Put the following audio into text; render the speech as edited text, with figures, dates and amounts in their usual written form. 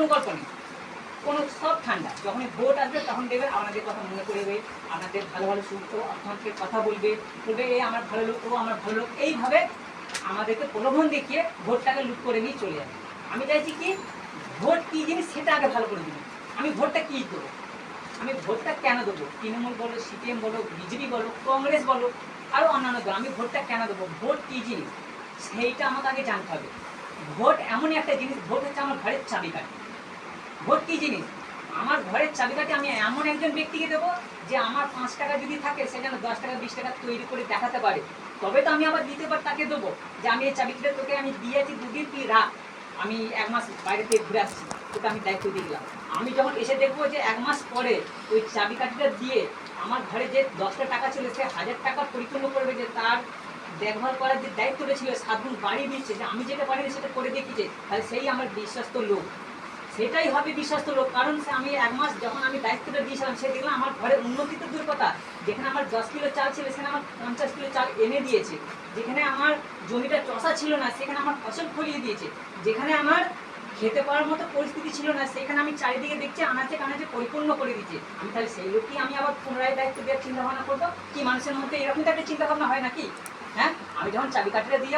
কোনো গল্প নেই, কোনো সব ঠান্ডা। যখনই ভোট আসবে তখন দেখবেন আপনাদের কথা মনে করবে, আপনাদের ভালো ভালো সুস্থ আপনাকে কথা বলবে, বলবে এ আমার ভালো লোক, ও আমার ভালো লোক, এইভাবে আমাদেরকে প্রলোভন দেখিয়ে ভোটটাকে লুট করে নিয়ে চলে যাবে। আমি চাইছি কি, ভোট কী জিনিস সেটা আগে ভালো করে দিন। আমি ভোটটা কী দেবো, আমি ভোটটা কেন দেবো, তৃণমূল বলো, সিপিএম বলো, বিজেপি বলো, কংগ্রেস বলো, আরও অন্যান্য দল, আমি ভোটটা কেন দেবো, ভোট কী জিনিস সেইটা আমাকে আগে জানতে হবে। ভোট এমনই একটা জিনিস, ভোট হচ্ছে আমার ঘরের চাবিকাঠি। ভোট কী জিনিস, আমার ঘরের চাবিকাঠি আমি এমন একজন ব্যক্তিকে দেবো যে আমার 5 টাকা যদি থাকে সে যেন 10 টাকা 20 টাকা তৈরি করে দেখাতে পারে, তবে তো আমি আবার দ্বিতীয়বার তাকে দেবো যে আমি এই চাবিটা তোকে আমি দিয়েছি, দুদিন তুই রাখ, আমি 1 মাস বাইরে থেকে ঘুরে আসছি, তোকে আমি দায়িত্ব দিয়ে দিলাম। আমি যখন এসে দেখবো যে 1 মাস পরে ওই চাবিকাঠিটা দিয়ে আমার ঘরে যে 10টা টাকা ছিল সে 1000 টাকা পরিপূর্ণ করবে, যে তার দেখভাল করার যে দায়িত্বটা ছিল 7 গুণ বাড়িয়ে দিচ্ছে, যে আমি যেটা পারিনি সেটা করে দেখিয়েছে, তাহলে সেই আমার বিশ্বস্ত লোক, সেটাই হবে বিশ্বস্ত লোক। কারণ সে আমি 1 মাস যখন আমি দায়িত্বটা দিয়েছিলাম, সে দেখলাম আমার ঘরে উন্নতি তো দূর কথা, যেখানে আমার 10 কিলো চাল ছিল সেখানে আমার 50 কিলো চাল এনে দিয়েছে, যেখানে আমার জমিটা চষা ছিল না সেখানে আমার ফসল ফলিয়ে দিয়েছে, যেখানে আমার খেতে পাওয়ার মতো পরিস্থিতি ছিল না সেখানে আমি চারিদিকে দেখছি আনাচে কানাচে পরিপূর্ণ করে দিচ্ছি। আমি তাহলে সেই লোককে আমি আবার পুনরায় দায়িত্ব দেওয়ার চিন্তা ভাবনা করবো কি? মানুষের মধ্যে এরকম তো একটা চিন্তা ভাবনা হয় নাকি? হ্যাঁ, আমি যখন চাবিকাঠিটা দিয়ে